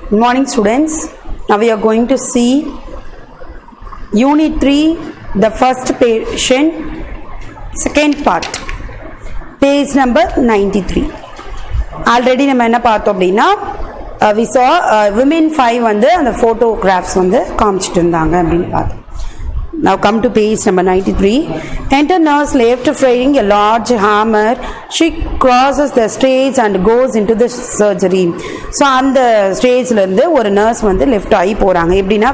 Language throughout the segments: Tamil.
Good morning, students. Now we are going to see Unit 3, the first patient, second part, page number 93. Already நம்ம என்ன பார்த்தோம் அப்படின்னா we saw women 5 வந்து அந்த photographs வந்து காமிச்சிட்டு இருந்தாங்க அப்படின்னு பார்த்தோம். Now come to page number 93. Enter nurse left firing a large hammer. She crosses the stage and goes into the surgery. So அந்த ஸ்டேஜ்ல இருந்து ஒரு நர்ஸ் வந்து லெஃப்ட் ஆகி போறாங்க. எப்படின்னா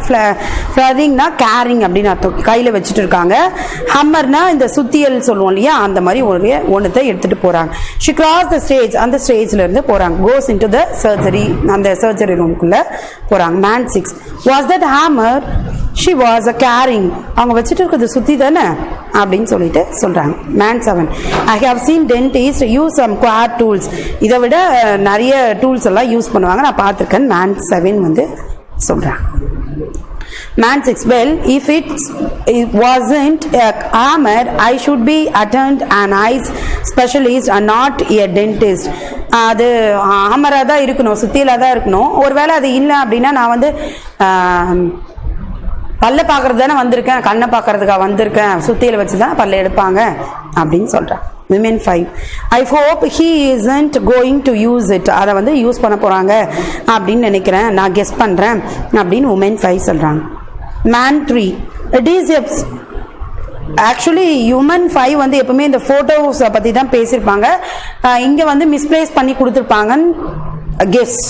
ஃபிளரிங்னா கேரிங் அப்படின்னு அர்த்தம். கையில வச்சுட்டு இருக்காங்க. ஹம்மர்னா இந்த சுத்தியல் சொல்லுவோம் இல்லையா, அந்த மாதிரி ஒரு ஒன்னத்தை எடுத்துட்டு போறாங்க. She crossed the stage, அந்த ஸ்டேஜ்ல இருந்து போறாங்க. Goes into the surgery, அந்த சர்ஜரி ரூம்குள்ள போறாங்க. Man 6. Was that hammer? She was a carrying. அவங்க வச்சுட்டு இருக்கிறது சுத்தி தானே அப்படின்னு சொல்லிட்டு சொல்றாங்க. Man 7. I have seen dentists use some quad tools. இதை விட நிறைய டூல்ஸ் எல்லாம் யூஸ் பண்ணுவாங்க, நான் பார்த்துருக்கேன். Man 7 வந்து சொல்றாங்க. Man 6. Well, if it wasn't a hammer, I should be attend an eyes specialist and not a dentist. அது ஹாமராக தான் இருக்கணும், சுத்தியில தான் இருக்கணும். ஒருவேளை அது இல்லை அப்படின்னா நான் வந்து பல்ல பார்க்கறது தானே வந்திருக்கேன், கண்ணை பார்க்கறதுக்காக வந்திருக்கேன், சுத்தியில வச்சு தான் பல்ல எடுப்பாங்க அப்படின்னு சொல்றேன். Women 5. I hope he isn't going to use it. அதை வந்து யூஸ் பண்ண போறாங்க அப்படின்னு நினைக்கிறேன், நான் கெஸ் பண்றேன் அப்படின்னு Women 5 சொல்றாங்க. Man 3. It is actually Women 5 வந்து எப்பவுமே இந்த போட்டோஸ் பத்தி தான் பேசியிருப்பாங்க, இங்க வந்து மிஸ்பிளேஸ் பண்ணி கொடுத்துருப்பாங்கன்னு guess.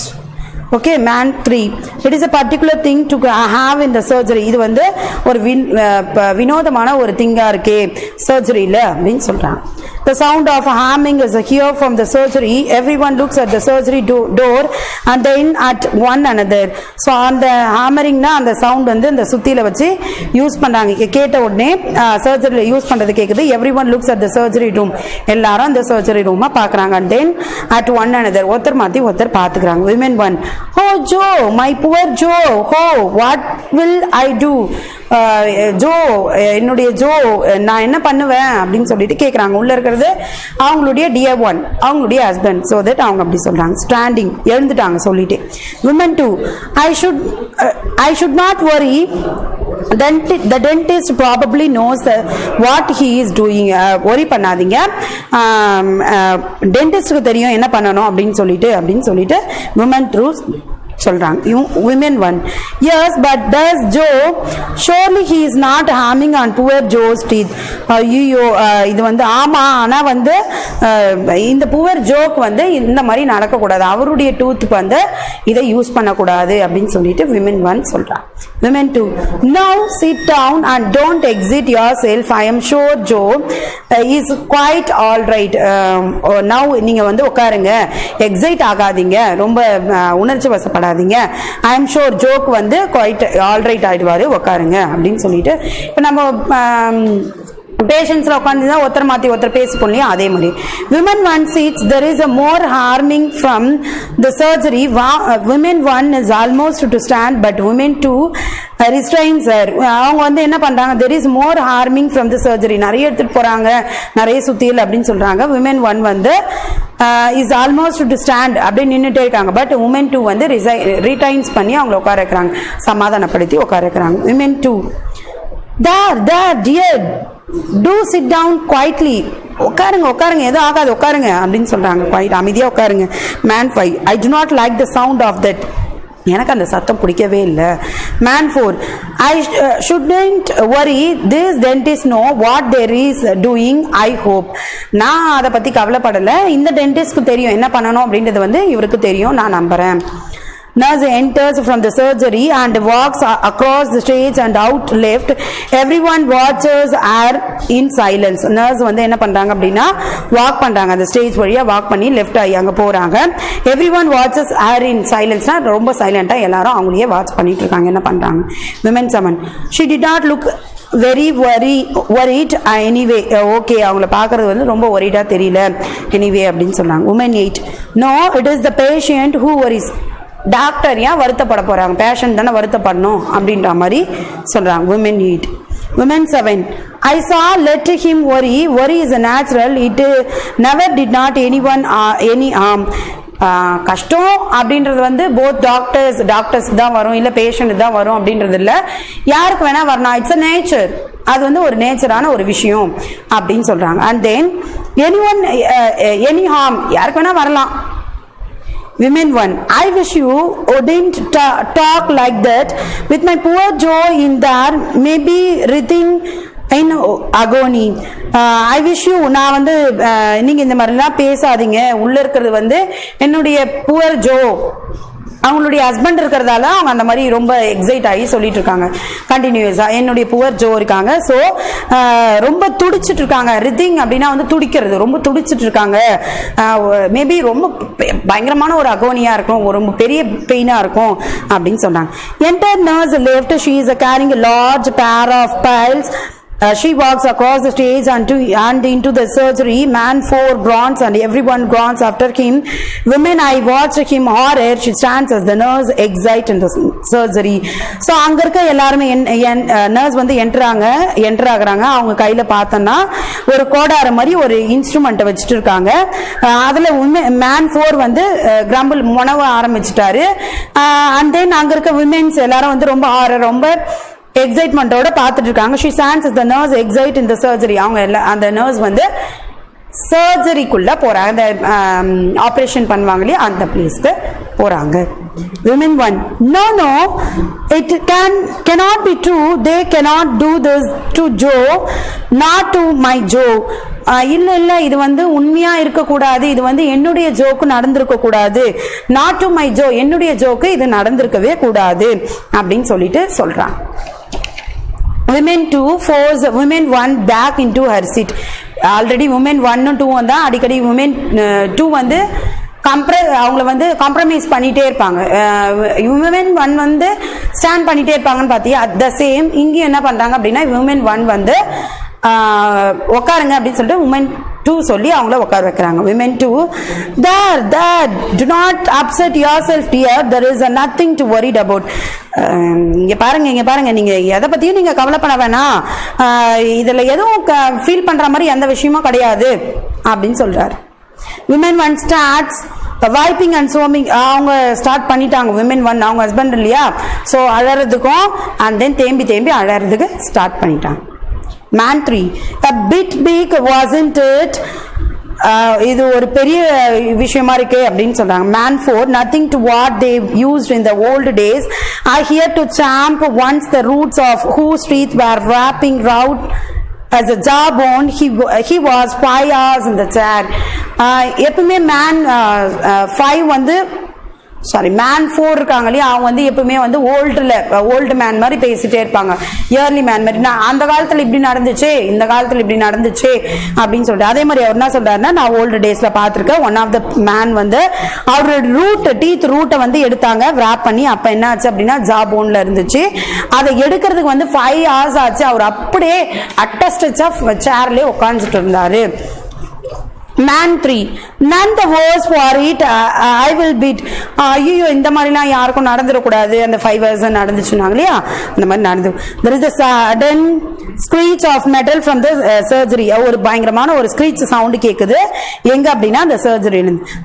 Okay, Man 3. It is a particular thing to have in the surgery. இது வந்து ஒரு வினோதமான ஒரு திங்கா இருக்கே சர்ஜரியில அப்படின்னு சொல்றாங்க. The sound of hammering is here from the surgery. Everyone looks at the surgery door and then at one another. So அந்த hammering-னா அந்த சவுண்ட் வந்து இந்த சுத்தியில வச்சு யூஸ் பண்றாங்க. கேட்ட உடனே சர்ஜரியில யூஸ் பண்றது கேக்குது. Everyone looks at the surgery room. எல்லாரும் அந்த சர்ஜரி ரூமை பார்க்கறாங்க. And then at one another, ஒருத்தர் மாத்தி ஒருத்தர் பார்த்துக்கறாங்க. Women 1. Oh Joe, my poor Joe. Oh, what will I do? Joe, என்னுடைய ஜோ நான் என்ன பண்ணுவேன் அப்படின்னு சொல்லிட்டு கேட்குறாங்க. உள்ள இருக்கிறது அவங்களுடைய டியர் ஒன், அவங்களுடைய ஹஸ்பண்ட். ஸோ தட் அவங்க அப்படி சொல்றாங்க. ஸ்டாண்டிங், எழுந்துட்டாங்க சொல்லிட்டு. Women 2. I should not worry. The dentist probably knows what he is doing. worry பண்ணாதீங்க, டென்டிஸ்டுக்கு தெரியும் என்ன பண்ணணும் அப்படின்னு சொல்லிட்டு Women 2 சொல்றாங்க. Women 1. Yes, but does Joe? Surely he is not harming on poor Joe's teeth. ஐயோ, இது வந்து ஆமா, ஆனா வந்து இந்த புவர் ஜோக் வந்து இந்த மாதிரி நடக்கக்கூடாது, அவருடைய டூத்துக்கு வந்து இதை யூஸ் பண்ணக்கூடாது அப்படின்னு சொல்லிட்டு Women 1 சொல்றாங்க. Women 2. Now sit down and don't exit yourself. I am sure Joe is quite all right. Now நீங்க வந்து உட்காருங்க, எக்ஸைட் ஆகாதீங்க, ரொம்ப உணர்ச்சி வசப்படாதீங்க. I am sure ஜோக் வந்து quite all right ஆயிடுவாரு, உட்காருங்க அப்படின்னு சொல்லிட்டு. இப்ப நம்ம பேஷன்ஸ்ல உட்காந்து ஒருத்தர் மாத்தி ஒருத்தர் பேசி போனியா, அதே மாதிரி Women 1 seats. There is a more harming from the surgery. Women 1 is almost to stand, but Women 2 restrains her. அவங்க வந்து என்ன பண்றாங்க, there is more harming from the surgery. நிறைய எடுத்துட்டு போறாங்க, நிறைய சுத்தியல் அப்படின்னு சொல்றாங்க. Women 1 வந்து is almost to stand, அப்படியே நின்னுட்டே இருக்காங்க. பட் Women 2 வந்து ரிட்டைன்ஸ் பண்ணி அவங்களை உட்கார வைக்கிறாங்க, சமாதானப்படுத்தி உட்கார வைக்கிறாங்க. Women 2. There dear, do sit down quietly. உட்காருங்க, எதுவும் ஆகாது, உட்காருங்க அப்படின்னு சொல்றாங்க. குவைட், அமைதியா உட்காருங்க. Man 5. I do not like the sound of that. எனக்கு அந்த சத்தம் பிடிக்கவே இல்லை. Man 4. I shouldn't worry. This dentist know what there is doing. I hope. நான் அதை பத்தி கவலைப்படல, இந்த டென்டிஸ்ட்க்கு தெரியும் என்ன பண்ணணும் அப்படின்றது வந்து இவருக்கு தெரியும், நான் நம்புறேன். Nurse enters from the surgery and walks across the stage and out left. Everyone watches her in silence. Nurse வந்து என்ன பண்றாங்க அப்படின்னா வாக் பண்றாங்க, அந்த ஸ்டேஜ் வழியா வாக் பண்ணி லெஃப்ட் ஆகி அங்க போறாங்க. Everyone watches her in silence. ரொம்ப சைலண்டா எல்லாரும் அவங்களையே வாட்ச் பண்ணிட்டு இருக்காங்க, என்ன பண்றாங்க. Women 7. She did not look very worried anyway. Okay, அவங்கள பார்க்கறது வந்து ரொம்ப worried-ஆ தெரியல anyway அப்படின்னு சொன்னாங்க. Women 8. No, it is the patient who worries. Doctor ஏன் வருத்தப்பட போறாங்க, பேஷண்ட் தானே வருத்தப்படணும் அப்படின்ற மாதிரி சொல்றாங்க. Women 8. Women 7. I saw let him worry. Worry is a natural. It never did not anyone any harm. கஷ்டம் அப்படின்றது வந்து போத் டாக்டர்ஸ்க்கு தான் வரும், இல்லை பேஷண்ட்டு தான் வரும் அப்படின்றது இல்லை, யாருக்கு வேணா வரலாம். இட்ஸ் அ நேச்சர், அது வந்து ஒரு நேச்சரான ஒரு விஷயம் அப்படின்னு சொல்றாங்க. அண்ட் தென் எனி ஹார்ம், யாருக்கு வேணா வரலாம். Women 1, I wish you wouldn't talk like that with my poor Joe in there, maybe writhing in agony. I wish you, நான் வந்து நீங்க இந்த மாதிரிலாம் பேசாதீங்க, உள்ள இருக்கிறது வந்து என்னுடைய புவர் ஜோ, அவங்களுடைய ஹஸ்பண்ட் இருக்கிறதால அவங்க அந்த மாதிரி ரொம்ப எக்ஸைட் ஆகி சொல்லிட்டு இருக்காங்க கண்டினியூஸா. என்னுடைய புவர் ஜோ இருக்காங்க, ஸோ ரொம்ப துடிச்சிட்டு இருக்காங்க. ரித்திங் அப்படின்னா வந்து துடிக்கிறது, ரொம்ப துடிச்சிட்டு இருக்காங்க. மேபி ரொம்ப பயங்கரமான ஒரு அகோனியா இருக்கும், ஒரு ரொம்ப பெரிய பெயினா இருக்கும் அப்படின்னு சொன்னாங்க. Enter nurse left. She is carrying a large pair of piles. She walks across the stage and into the surgery. Man 4 grunts and everyone grunts after him. Women, I watched him horror. She stands as the nurse exit in the surgery. So அங்க இருக்க எல்லாருமே நர்ஸ் வந்து என்டர் ஆகுறாங்க. அவங்க கையில பார்த்தோன்னா ஒரு கோடார மாதிரி ஒரு இன்ஸ்ட்ருமெண்ட் வச்சுட்டு இருக்காங்க. அதுல மேன் 4 வந்து கிரம்பிள் முனவ ஆரம்பிச்சுட்டாரு. அண்ட் தென் அங்க இருக்க விமென்ஸ் எல்லாரும் வந்து ரொம்ப ஹாரர், ரொம்ப எக்ஸைட்மெண்டோட பார்த்துட்டு இருக்காங்க. She stands as the nurse exit in the surgery. அவங்க அந்த நர்ஸ் வந்து சர்ஜரிக்குள்ள போறாங்க, அந்த ஆபரேஷன் பண்ணுவாங்க இல்லையா, அந்த பிளேஸ்க்கு போறாங்க. Women 1, no, it cannot be true. They cannot do this to Joe, not to my Joe. இல்ல இது வந்து உண்மையா இருக்கக்கூடாது, இது வந்து என்னுடைய ஜோக்கு நடந்திருக்க கூடாது. நாட் டு மை ஜோ, என்னுடைய ஜோக்கு இது நடந்திருக்கவே கூடாது அப்படின்னு சொல்லிட்டு சொல்றான். Women 2 force women 1 back into her seat. Already women 1 2 வந்தா அடிக்கடி women 2 வந்து அவங்கள வந்து காம்ப்ரமைஸ் பண்ணிட்டே இருப்பாங்க. women 1 வந்து ஸ்டாண்ட் பண்ணிட்டே இருப்பாங்கன்னு பாத்தியா, அட் த சேம் இங்க என்ன பண்றாங்க அப்படின்னா women 1 வந்து உட்காருங்க அப்படின்னு சொல்லிட்டு women 2 சொல்லி அவங்கள உட்கார வைக்கிறாங்க. women 2, there do not upset yourself dear, there is nothing to worried about. இங்க பாருங்க, நீங்க எதை பத்தியும் நீங்க கவலைப்பட வேணாம், இதுல எதுவும் ஃபீல் பண்ற மாதிரி எந்த விஷயமும் கிடையாது அப்படின்னு சொல்றாரு. women 1 starts வைப்பிங் அண்ட் சோமிங், அவங்க ஸ்டார்ட் பண்ணிட்டாங்க. women 1 அவங்க ஹஸ்பண்ட் இல்லையா, ஸோ அழறதுக்கும் அண்ட் தென் தேம்பி அழறதுக்கு ஸ்டார்ட் பண்ணிட்டாங்க. Man 3, a bit big wasn't it? இது ஒரு பெரிய விஷயமா இருக்கு அப்படின்னு சொல்றாங்க. Man 4, nothing to what they used in the old days. I hear to champ once the roots of whose teeth were wrapping round as a jawbone. He was 5 hours in the chair. எப்பவுமே Man 5 வந்து மேன் 4 இருக்காங்க இல்லையா, அவங்க வந்து எப்பவுமே வந்து ஓல்டு மேன் மாதிரி பேசிட்டே இருப்பாங்க, இயர்லி மேன் மாதிரி. நான் அந்த காலத்துல இப்படி நடந்துச்சு, இந்த காலத்துல இப்படி நடந்துச்சு அப்படின்னு சொல்லிட்டு. அதே மாதிரி அவர் என்ன சொல்றாருன்னா, நான் ஓல்டு டேஸ்ல பாத்திருக்கேன், ஒன் ஆஃப் த மேன் வந்து அவரோட டீத் ரூட்டை வந்து எடுத்தாங்க ராப் பண்ணி. அப்ப என்ன ஆச்சு அப்படின்னா ஜா போன்ல இருந்துச்சு, அதை எடுக்கிறதுக்கு வந்து 5 hours ஆச்சு. அவர் அப்படியே அட்டஸ்டா சேர்லயே உட்காந்துட்டு இருந்தாரு. Man 3, none the worse for it, I will beat. ஐயோ இந்த மாதிரிலாம் யாருக்கும் நடந்துடக்கூடாது, அந்த 5 hours நடந்துச்சுனாங்க இல்லையா, அந்த மாதிரி நடந்து. There is a sudden screech of metal from the surgery. ஒரு பயங்கரமான ஒரு screech சவுண்ட் கேக்குது எங்க அப்படின்னா அந்த surgery.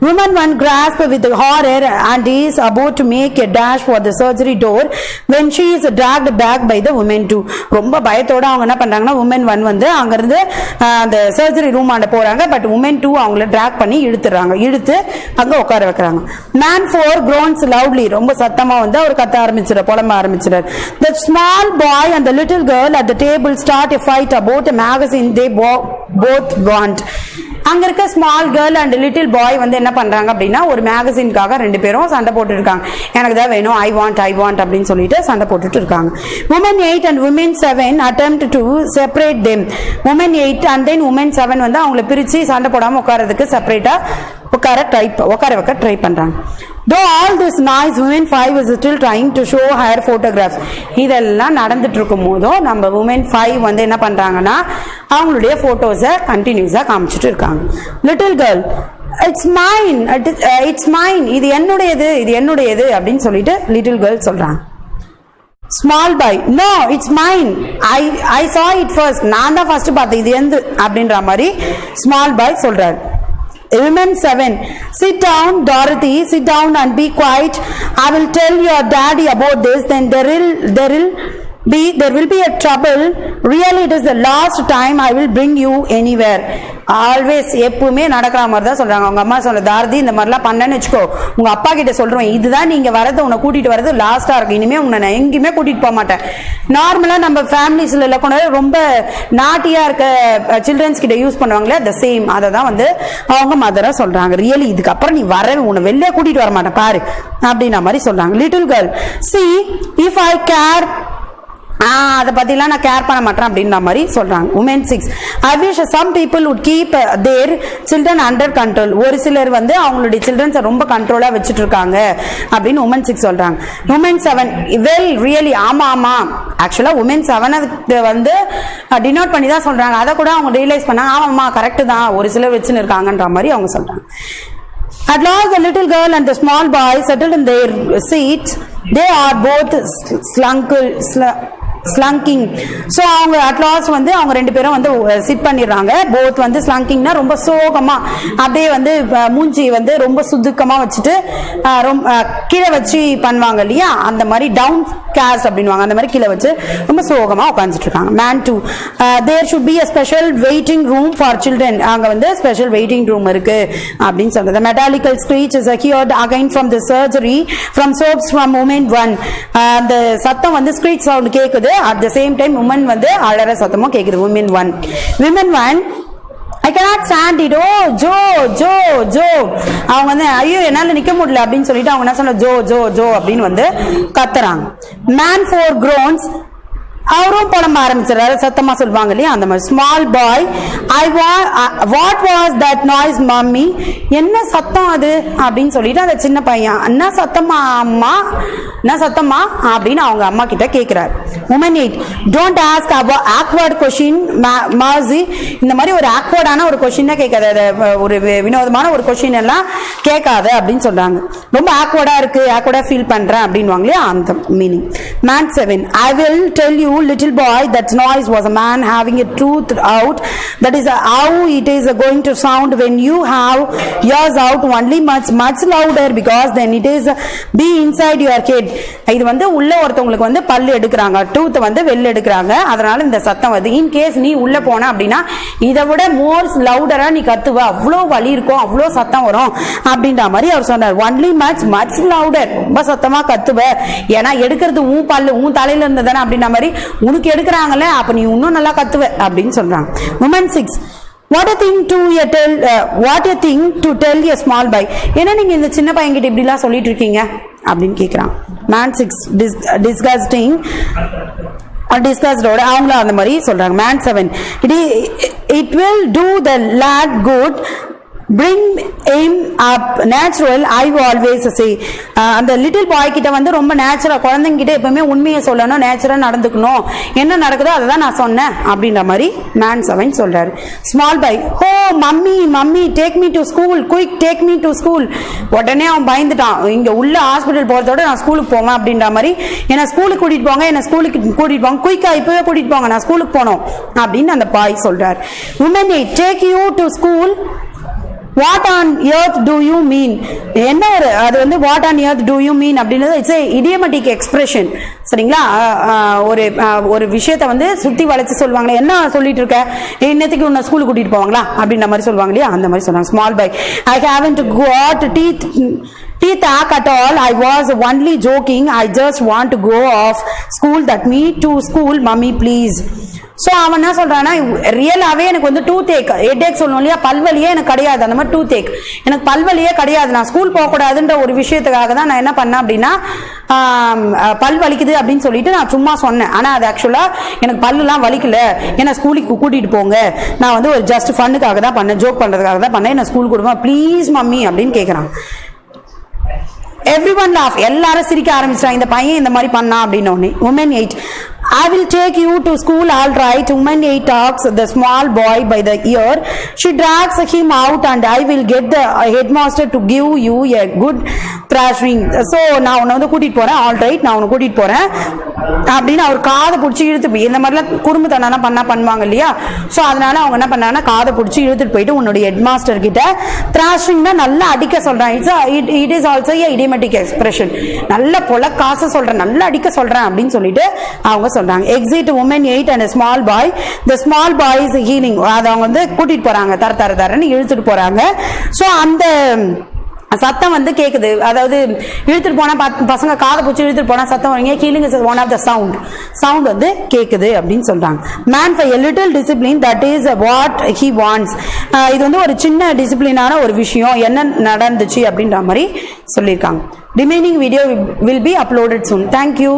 woman 1 grasp with horror and is about to make a dash for the surgery door when she is dragged back by the women 2. ரொம்ப பயத்தோட அவங்க என்ன பண்றாங்கன்னா women 1 வந்து அங்க இருந்து அந்த சர்ஜரி ரூம் ஆண்ட போறாங்க. பட் women 2 அவங்கள டிராக் பண்ணி இழுத்து அங்க உட்கார வைக்கிறாங்க. Man 4 groans loudly, ரொம்ப சத்தமா வந்து அவர் கத்த புலம்ப ஆரம்பிச்சார். The small boy and the little girl at the table start a fight about a magazine they both want. அங்க இருக்க small girl and little boy வந்து என்ன பண்றாங்க அப்படின்னா ஒரு மேகசின்காக 2 பேரும் சண்டை போட்டு இருக்காங்க. எனக்கு தான் வேணும், ஐ வாண்ட் அப்படின்னு சொல்லிட்டு சண்டை போட்டுட்டு இருக்காங்க. women 8 and women 7 attempt to separate them. women 8 and then women 7 வந்து அவங்கள பிரிச்சு சண்டை போடாம உட்காரதுக்கு செப்பரேட்டா உட்கார வைக்க ட்ரை பண்றாங்க. Though all this noise, women 5 is still trying to show her photographs. இதெல்லாம் நடந்துட்டு இருக்கும் போதும் நம்ம women 5 வந்து என்ன பண்றாங்கன்னா அவங்களுடைய போட்டோஸை கண்டினியூஸா காமிச்சிட்டு இருக்காங்க. லிட்டில் கேர்ள், இட்ஸ் மைன், இது என்னுடையது அப்படின்னு சொல்லிட்டு லிட்டில் கேர்ள் சொல்றாங்க. Small boy, no it's mine, I saw it first, நான் தான் ஃபர்ஸ்ட் பார்த்தேன், இது எந்த அப்படின்ற மாதிரி ஸ்மால் பாய் சொல்றாரு. Women 7. Sit down, Dorothy. Sit down and be quiet. I will tell your daddy about this. Then there will be a trouble. Really, it is the last time I will bring you anywhere. Always எப்பவுமே நடக்கிற மாதிரி தான் சொல்றாங்க. அவங்க அம்மா சொல்ற, தாரதி இந்த மாதிரிலாம் பண்ணேன்னு வச்சுக்கோ, உங்க அப்பா கிட்ட சொல்றேன், இதுதான் நீங்க வரது, உன்னை கூட்டிட்டு வரது லாஸ்டா இருக்கு, இனிமே உன்னை நான் எங்கேயுமே கூட்டிட்டு போக மாட்டேன். நார்மலா நம்ம ஃபேமிலிஸ்ல கூட ரொம்ப நாட்டியா இருக்க சில்ட்ரன்ஸ் கிட்ட யூஸ் பண்ணுவாங்களே, த சேம் அதை தான் வந்து அவங்க மதரா சொல்றாங்க. ரியலி இதுக்கப்புறம் நீ வர, உன்னை வெளியே கூட்டிட்டு வர மாட்டேன் பாரு அப்படின்ற மாதிரி சொல்றாங்க. Little girl, see if I care, அதை பத்திலாம் நான் கேர் பண்ண மாட்டேன் அப்படின்ற மாதிரி சொல்றாங்க. Women 6. I wish some people would keep their children under control. ஒரு சிலர் வந்து அவங்களுடைய சில்ட்ரன்ஸை ரொம்ப கண்ட்ரோலா வச்சுட்டு இருக்காங்க அப்படின்னு Women 6 சொல்றாங்க. Women 7. Well, really, ஆமா ஆக்சுவலா Women 7 வந்து டினோட் பண்ணி தான் சொல்றாங்க. அதை கூட அவங்க ரியலைஸ் பண்ணாங்க, ஆமாம்மா கரெக்ட் தான், ஒரு சிலர் வச்சுன்னு இருக்காங்கன்ற மாதிரி அவங்க சொல்றாங்க. At last, the little girl and the small boy settled in their seats. They are both slanging. So அவங்க அட்லாஸ்ட் வந்து அவங்க ரெண்டு பேரும் வந்து சிட் பண்ணிடுறாங்க. போத் வந்து ஸ்லங்கிங்னா ரொம்ப சோகமா அப்படியே வந்து மூஞ்சி வந்து ரொம்ப சுதுக்கமா வச்சுட்டு ரொம்ப கீழே வச்சு பண்ணுவாங்க இல்லையா, அந்த மாதிரி டவுன் கேஸ்ட் அப்படின்வாங்க, அந்த மாதிரி கீழே வச்சு ரொம்ப சோகமா உட்காந்துட்டு இருக்காங்க. Man 2. There should be a special waiting room for children. அங்க வந்து ஸ்பெஷல் வெயிட்டிங் ரூம் இருக்கு அப்படின்னு சொல்றது. Metallical screech is heard again from the surgery from soaps from Women 1. அந்த சத்தம் வந்து ஸ்க்ரீச் சவுண்ட் கேக்குது. At the same time women வந்து அலற சத்தமும் கேக்குது. Women 1. Women 1. I cannot stand it. Oh, Joe. அவங்க வந்து ஐயோ என்னால நிக்க முடியல அப்படின்னு சொல்லிட்டு அவங்க என்ன சொன்ன, ஜோ அப்படின்னு வந்து கத்துறாங்க. Man 4 groans. அவரும் புலம்ப ஆரம்பிச்சிடறாரு, சத்தமா சொல்லுவாங்க இல்லையா அந்த மாதிரி. Small boy, what was that noise mummy, என்ன சத்தம் அது அப்படின்னு சொல்லிட்டு அந்த சின்ன பையன், என்ன சத்தமா அம்மா, என்ன சத்தமா அப்படின்னு அவங்க அம்மா கிட்ட கேட்கிறாரு. Women 8. Don't ask awkward question, Marzi. இந்த மாதிரி ஒரு ஆக்வர்டான ஒரு கொஸ்டின் கேட்காத, ஒரு வினோதமான ஒரு கொஸ்டின் எல்லாம் கேட்காத அப்படின்னு சொல்றாங்க. ரொம்ப ஆக்வர்டா இருக்கு, ஆக்வர்டா ஃபீல் பண்றேன் அப்படின்வாங்க இல்லையா, அந்த meaning. Man 7. I will tell you, little boy, that noise was a man having a tooth out. That is how it is going to sound when you have yours out, only much louder, because then it is be inside your head. இது வந்து உள்ள ஒருத்தவங்களுக்கு வந்து பல்லு எடுக்கிறாங்க, டூத் வந்து வெளில எடுக்கிறாங்க, அதனால இந்த சத்தம் வருது. இன் கேஸ் நீ உள்ள போன அப்படின்னா இதை விட மோர் லவுடரா நீ கத்துவ, அவ்வளோ வலி இருக்கும், அவ்வளோ சத்தம் வரும் அப்படின்ற மாதிரி அவர் சொன்னார். ஒன்லி மச் லவுடர், ரொம்ப சத்தமா கத்துவ, ஏன்னா எடுக்கிறது உன் பல்லு உன் தலையில இருந்ததானே அப்படின்ற மாதிரி, உனக்கு எடுக்கிறாங்கல்ல அப்ப நீ இன்னும் நல்லா கத்துவ அப்படின்னு சொல்றாங்க. Women 6. What a thing to tell a small boy. என்ன நீங்க இந்த சின்ன பையன் கிட்ட இப்படி எல்லாம் சொல்லிட்டு இருக்கீங்க அப்படின்னு கேக்குறான். Man 6. Disgusted அவங்களும் அந்த மாதிரி சொல்றாங்க. Man 7. It will do the lad good, bring him up natural, I always say. அந்த லிட்டில் பாய் கிட்ட வந்து ரொம்ப நேச்சுரல், குழந்தைங்க கிட்ட எப்பவுமே உண்மையை சொல்லணும், நேச்சுரல் நடந்துக்கணும், என்ன நடக்குதோ அதை தான் நான் சொன்னேன் அப்படின்ற மாதிரி Man 7 சொல்றாரு. ஸ்மால் பாய், ஹோ mummy take me to school, quick take me to school. உடனே அவன் பயந்துட்டான், இங்க உள்ள ஹாஸ்பிட்டல் போறதோட நான் ஸ்கூலுக்கு போவேன் அப்படின்ற மாதிரி, என்ன ஸ்கூலுக்கு கூட்டிட்டு போங்க, என்ன ஸ்கூலுக்கு கூட்டிட்டு போங்க, குயிக்கா இப்பவே கூட்டிட்டு போங்க, நான் ஸ்கூலுக்கு போனோம் அப்படின்னு அந்த பாய் சொல்றாரு. Women 8. Take you to school. What on earth do you mean? என்ன ஒரு அது வந்து what on earth do you mean அப்படின்றது இட்ஸ் a idiomatic expression. சரிங்களா, ஒரு விஷயத்தை வந்து சுத்தி வளைச்சு சொல்லுவாங்களே, என்ன சொல்லிட்டு இருக்க, என்னத்துக்கு உன்னை ஸ்கூலுக்கு கூட்டிட்டு போவாங்களா அப்படின்ற மாதிரி சொல்லுவாங்க இல்லையா, அந்த மாதிரி சொல்றாங்க. Small bye, I haven't got teeth at all, I was only joking, I just want to go off school, that me to school mummy please. So அவன் என்ன சொல்றான்னா, ரியலாவே எனக்கு வந்து டூத் ஏக், ஹெட் ஏக் சொல்லணும் இல்லையா, பல்வலியே எனக்கு கிடையாது, அந்த மாதிரி டூத் ஏக் எனக்கு பல்வலியே கிடையாது, நான் ஸ்கூல் போகக்கூடாதுன்ற ஒரு விஷயத்துக்காக தான் நான் என்ன பண்ணேன் அப்படின்னா பல் வலிக்குது அப்படின்னு சொல்லிட்டு நான் சும்மா சொன்னேன். ஆனா அது ஆக்சுவலா எனக்கு பல்லுலாம் வலிக்கல, என்ன ஸ்கூலுக்கு கூட்டிட்டு போங்க, நான் வந்து ஒரு ஜஸ்ட் ஃபன்னுக்காக தான் பண்ணேன், ஜோக் பண்றதுக்காக தான் பண்ணேன், என்ன ஸ்கூல் கொடுமா ப்ளீஸ் மம்மி அப்படின்னு கேட்கறான். Everyone laugh, எல்லாரும் சிரிக்க ஆரம்பிச்சாங்க, இந்த பையன் இந்த மாதிரி பண்ணா அப்படின்னு. Women 8. I will take you to school, all right. Woman 8 talks the small boy by the ear. She drags him out and I will get the headmaster to give you a good thrashing. So நான் உன்னை வந்து கூட்டிட்டு போறேன், ஆல் ரைட், நான் உன்னை கூட்டிட்டு போறேன் அப்படின்னு அவர் காதை பிடிச்சி இழுத்து போய், இந்த மாதிரிலாம் குறும்புத்தனம் பண்ணுவாங்க இல்லையா, ஸோ அதனால அவங்க என்ன பண்ணாங்கன்னா காதை பிடிச்சி இழுத்துட்டு போயிட்டு உன்னுடைய ஹெட்மாஸ்டர் கிட்ட த்ராஷிங்னா நல்லா அடிக்க சொல்றாங்க. It is also a idiomatic expression, நல்ல பொல காசை சொல்றேன், நல்லா அடிக்க சொல்றேன் அப்படின்னு சொல்லிட்டு அவங்க சொல்றாங்க. Exit women 8 and a small boy. The small boy is healing. அதை அவங்க வந்து கூட்டிட்டு போறாங்க, தரன்னு இழுத்துட்டு போறாங்க. ஸோ அந்த சத்தம் வந்து கேக்குது, அதாவது இழுத்துட்டு போனா பசங்க காதை பிடிச்சி இழுத்துட்டு போனா சத்தம் வரீங்க, healing is one of the sound வந்து கேக்குது அப்படின்னு சொல்றாங்க. Man for a little discipline, that is what he wants. இது வந்து ஒரு சின்ன டிசிப்ளினான ஒரு விஷயம், என்ன நடந்துச்சு அப்படின்ற மாதிரி சொல்லியிருக்காங்க. Remaining video will be uploaded soon. Thank you.